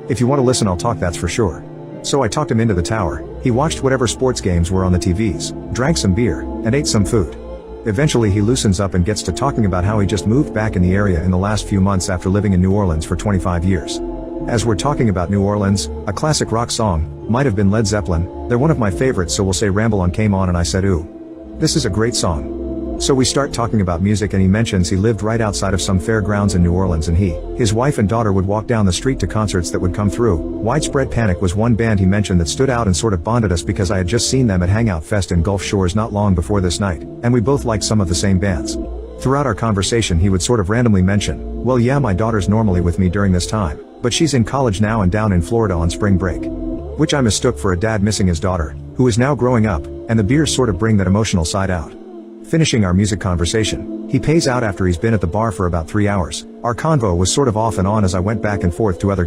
If you want to listen I'll talk, that's for sure. So I talked him into the tower. He watched whatever sports games were on the TVs, drank some beer, and ate some food. Eventually he loosens up and gets to talking about how he just moved back in the area in the last few months after living in New Orleans for 25 years. As we're talking about New Orleans, a classic rock song might have been Led Zeppelin. They're one of my favorites, so we'll say Ramble On came on and I said, ooh, this is a great song. So we start talking about music and he mentions he lived right outside of some fairgrounds in New Orleans and his wife and daughter would walk down the street to concerts that would come through. Widespread Panic was one band he mentioned that stood out and sort of bonded us because I had just seen them at Hangout Fest in Gulf Shores not long before this night, and we both liked some of the same bands. Throughout our conversation he would sort of randomly mention, well yeah, my daughter's normally with me during this time, but she's in college now and down in Florida on spring break. Which I mistook for a dad missing his daughter, who is now growing up, and the beers sort of bring that emotional side out. Finishing our music conversation, he pays out after he's been at the bar for about 3 hours. Our convo was sort of off and on as I went back and forth to other